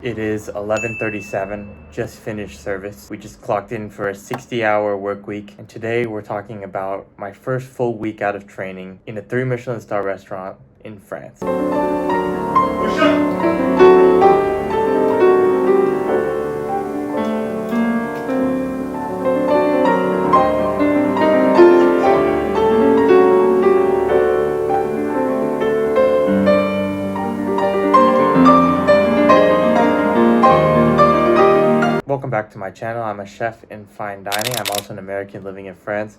It is 11:37, just finished service. We just clocked in for a 60-hour work week, and today we're talking about my first full week out of training in a 3 Michelin star restaurant in France. Welcome back to my channel. I'm a chef in fine dining. I'm also an American living in France.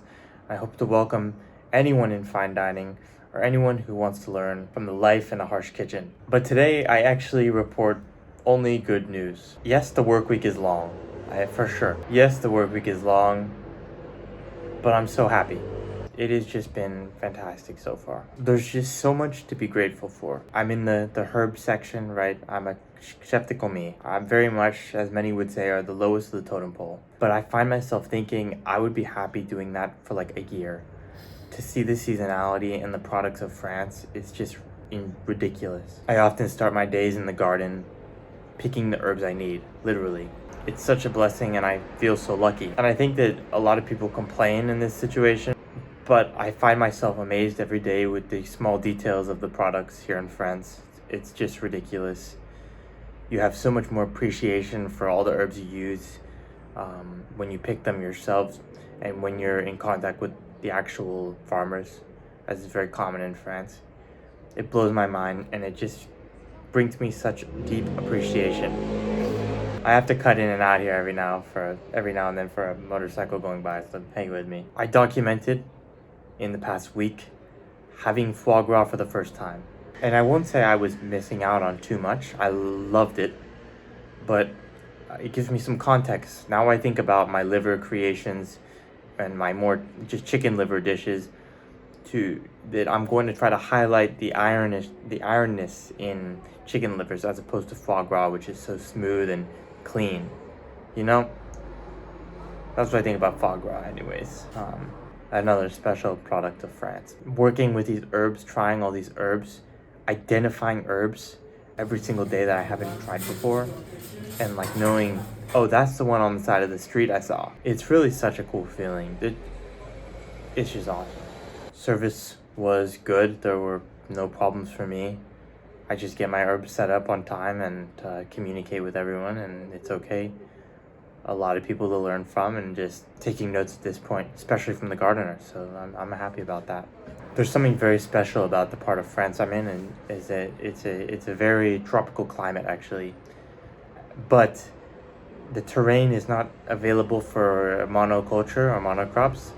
I hope to welcome anyone in fine dining or anyone who wants to learn from the life in a harsh kitchen. But today I actually report only good news. Yes, the work week is long, for sure. Yes, the work week is long, but I'm so happy. It has just been fantastic so far. There's just so much to be grateful for. I'm in the herb section, right? I'm a chef de commis. I'm very much, as many would say, are the lowest of the totem pole. But I find myself thinking I would be happy doing that for like a year. To see the seasonality and the products of France, it's just ridiculous. I often start my days in the garden, picking the herbs I need, literally. It's such a blessing and I feel so lucky. And I think that a lot of people complain in this situation, but I find myself amazed every day with the small details of the products here in France. It's just ridiculous. You have so much more appreciation for all the herbs you use when you pick them yourselves and when you're in contact with the actual farmers, as is very common in France. It blows my mind and it just brings me such deep appreciation. I have to cut in and out here every now and then for a motorcycle going by, so hang with me. I documented in the past week having foie gras for the first time. And I won't say I was missing out on too much. I loved it, but it gives me some context. Now I think about my liver creations and my more just chicken liver dishes that I'm going to try to highlight the ironness in chicken livers as opposed to foie gras, which is so smooth and clean. You know? That's what I think about foie gras anyways. Another special product of France. Working with these herbs, trying all these herbs, identifying herbs every single day that I haven't tried before, and like knowing, oh, that's the one on the side of the street I saw. It's really such a cool feeling. It's just awesome. Service was good. There were no problems for me. I just get my herbs set up on time and communicate with everyone, and it's okay. A lot of people to learn from and just taking notes at this point, especially from the gardener. So I'm happy about that. There's something very special about the part of France I'm in, and is that it's a very tropical climate actually. But the terrain is not available for monoculture or monocrops,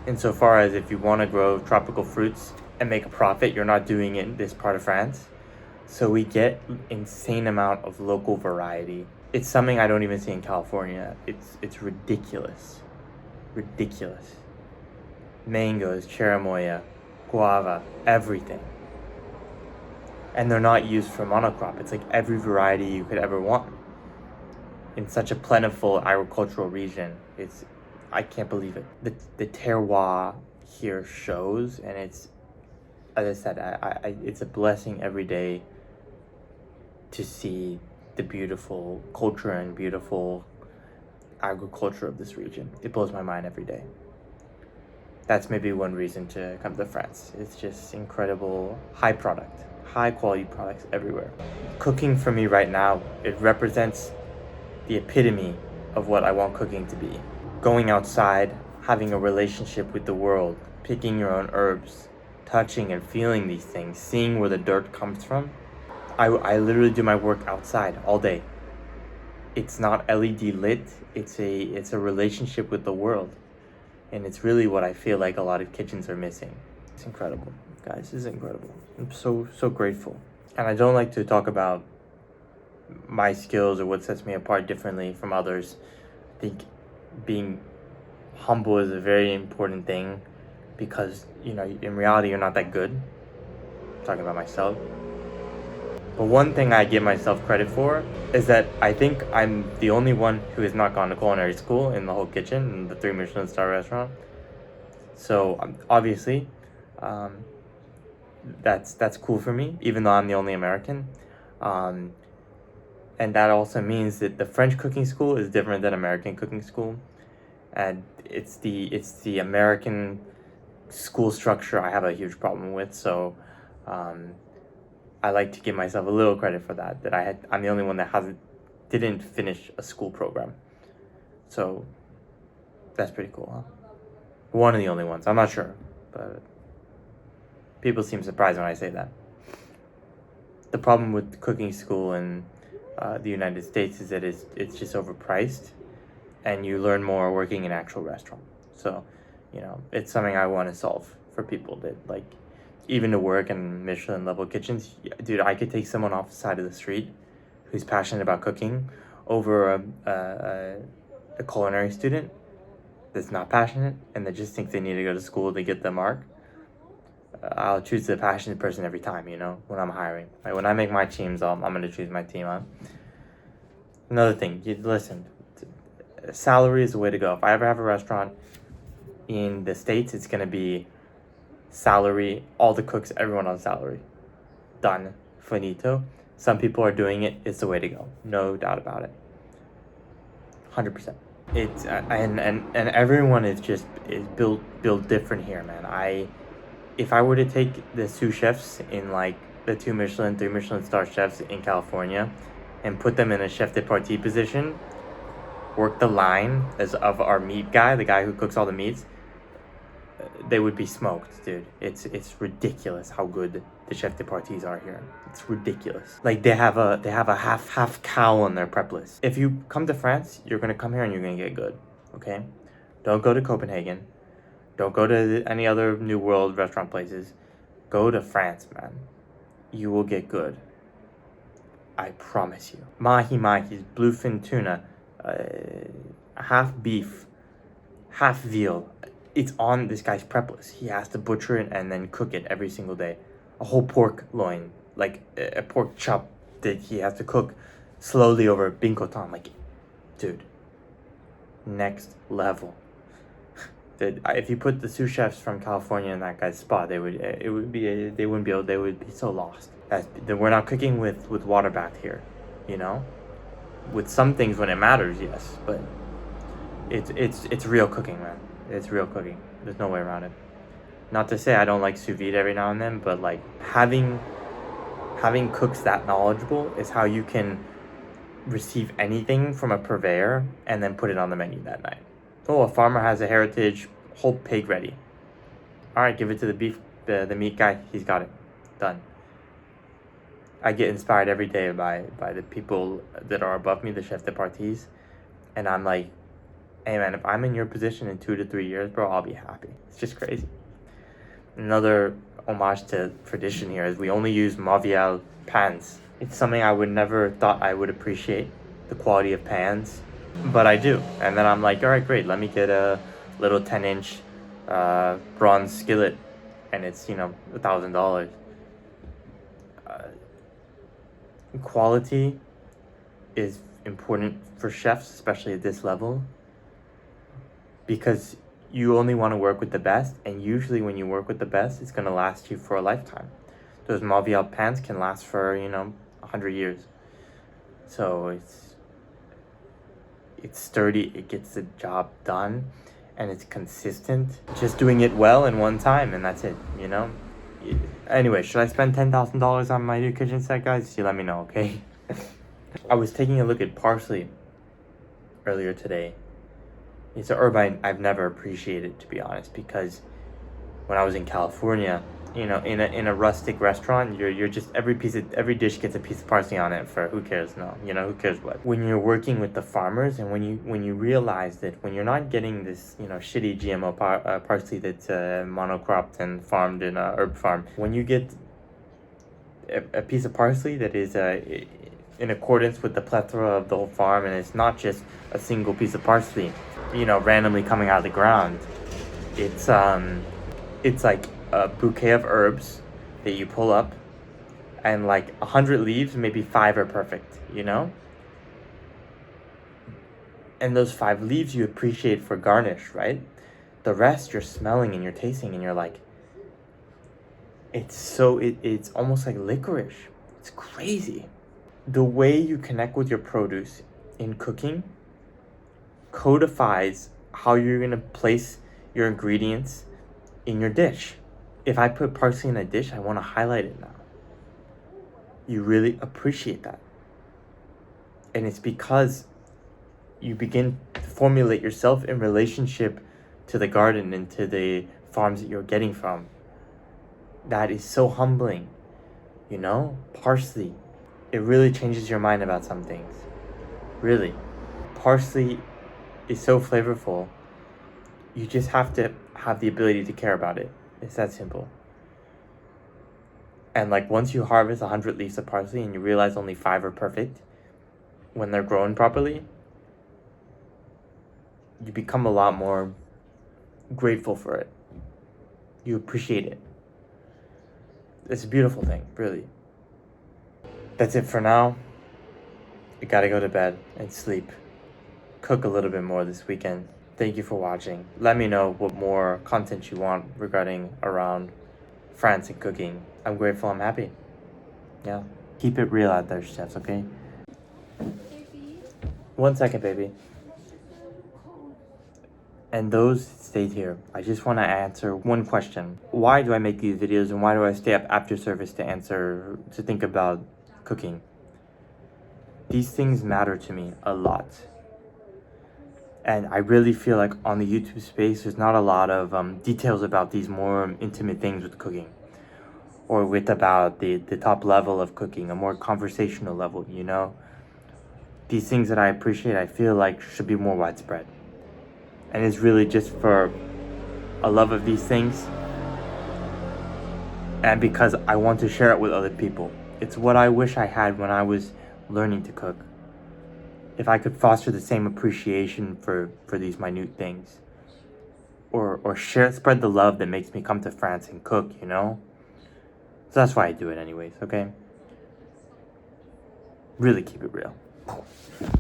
insofar as if you want to grow tropical fruits and make a profit, you're not doing it in this part of France. So we get insane amount of local variety. It's something I don't even see in California. It's ridiculous. Ridiculous. Mangoes, cherimoya, guava, everything. And they're not used for monocrop. It's like every variety you could ever want. In such a plentiful agricultural region. I can't believe it. The terroir here shows, and it's, as I said, it's a blessing every day to see the beautiful culture and beautiful agriculture of this region. It blows my mind every day. That's maybe one reason to come to France. It's just incredible, high quality products everywhere. Cooking for me right now, it represents the epitome of what I want cooking to be. Going outside, having a relationship with the world, picking your own herbs, touching and feeling these things, seeing where the dirt comes from. I literally do my work outside all day. It's not LED lit. It's a relationship with the world. And it's really what I feel like a lot of kitchens are missing. It's incredible. Guys, this is incredible. I'm so grateful. And I don't like to talk about my skills or what sets me apart differently from others. I think being humble is a very important thing because, you know, in reality, you're not that good. I'm talking about myself. But one thing I give myself credit for is that I think I'm the only one who has not gone to culinary school in the whole kitchen in the 3 Michelin star restaurant. So obviously, that's cool for me, even though I'm the only American. And that also means that the French cooking school is different than American cooking school. And it's the American school structure I have a huge problem with. So I like to give myself a little credit for that. I'm the only one that didn't finish a school program. So that's pretty cool, huh? One of the only ones. I'm not sure, but people seem surprised when I say that. The problem with cooking school in the United States is that it's just overpriced, and you learn more working in an actual restaurant. So, it's something I want to solve for people that like, even to work in Michelin level kitchens. Dude, I could take someone off the side of the street who's passionate about cooking over a culinary student that's not passionate and that just thinks they need to go to school to get the mark. I'll choose the passionate person every time, when I'm hiring. Like when I make my teams, I'm going to choose my team. Another thing, listen, salary is the way to go. If I ever have a restaurant in the States, it's going to be salary, all the cooks, everyone on salary. Done. Finito. Some people are doing it. It's the way to go. No doubt about it. 100%. It's and everyone is built different here, man. If I were to take the sous chefs in like the 2 Michelin, 3 Michelin star chefs in California and put them in a chef de partie position, work the line as of our meat guy, the guy who cooks all the meats, they would be smoked, dude. It's ridiculous how good the chef de parties are here. It's ridiculous. Like they have a half cow on their prep list. If you come to France, you're gonna come here and you're gonna get good. Okay, don't go to Copenhagen. Don't go to any other New World restaurant places. Go to France, man. You will get good. I promise you. Mahi-mahis, bluefin tuna, half beef, half veal. It's on this guy's prep list. He has to butcher it and then cook it every single day. A whole pork loin, like a pork chop that he has to cook slowly over binkotan. Like, dude, next level. If you put the sous chefs from California in that guy's spot, they would be so lost. We're not cooking with water bath here, with some things when it matters, yes, but it's real cooking, man. It's real cooking. There's no way around it. Not to say I don't like sous vide every now and then, but like having cooks that knowledgeable is how you can receive anything from a purveyor and then put it on the menu that night. Oh, a farmer has a heritage whole pig ready. All right, give it to the meat guy. He's got it. Done. I get inspired every day by the people that are above me, the chef de parties, and I'm like, hey man, if I'm in your position in 2 to 3 years, bro, I'll be happy. It's just crazy. Another homage to tradition here is we only use Mavial pans. It's something I would never thought I would appreciate, the quality of pans, but I do. And then I'm like, all right, great. Let me get a little 10-inch bronze skillet, and it's $1,000. Quality is important for chefs, especially at this level, because you only want to work with the best, and usually when you work with the best, it's going to last you for a lifetime. Those Mavial pans can last for 100 years. So it's sturdy, it gets the job done, and it's consistent. Just doing it well in one time, and that's it. Anyway, should I spend $10,000 on my new kitchen set, guys? You let me know, okay? I was taking a look at parsley earlier today. It's an herb I've never appreciated, to be honest, because when I was in California, in a rustic restaurant, you're just every dish gets a piece of parsley on it for who cares? No, who cares what? When you're working with the farmers, and when you realize that when you're not getting this shitty GMO parsley that's monocropped and farmed in a herb farm, when you get a piece of parsley that is in accordance with the plethora of the whole farm, and it's not just a single piece of parsley randomly coming out of the ground, it's like a bouquet of herbs that you pull up, and like 100 leaves, maybe 5 are perfect, and those 5 leaves you appreciate for garnish, right? The rest you're smelling and you're tasting, and you're like, it's almost like licorice. It's crazy. The way you connect with your produce in cooking codifies how you're going to place your ingredients in your dish. If I put parsley in a dish, I want to highlight it now. You really appreciate that. And it's because you begin to formulate yourself in relationship to the garden and to the farms that you're getting from. That is so humbling. You know, parsley, it really changes your mind about some things. Really. Parsley is so flavorful. You just have to have the ability to care about it. It's that simple. And like once you harvest 100 leaves of parsley and you realize only 5 are perfect when they're grown properly, you become a lot more grateful for it. You appreciate it. It's a beautiful thing, really. That's it for now. I gotta go to bed and sleep. Cook a little bit more this weekend. Thank you for watching. Let me know what more content you want regarding around France and cooking. I'm grateful, I'm happy. Yeah. Keep it real out there, chefs, okay? Baby. 1 second, baby. And those stayed here. I just want to answer one question. Why do I make these videos and why do I stay up after service to think about cooking? These things matter to me a lot. And I really feel like on the YouTube space, there's not a lot of details about these more intimate things with cooking. Or with about the top level of cooking, a more conversational level, you know? These things that I appreciate, I feel like should be more widespread. And it's really just for a love of these things. And because I want to share it with other people. It's what I wish I had when I was learning to cook. If I could foster the same appreciation for these minute things. Or spread the love that makes me come to France and cook, you know? So that's why I do it anyways, okay? Really keep it real.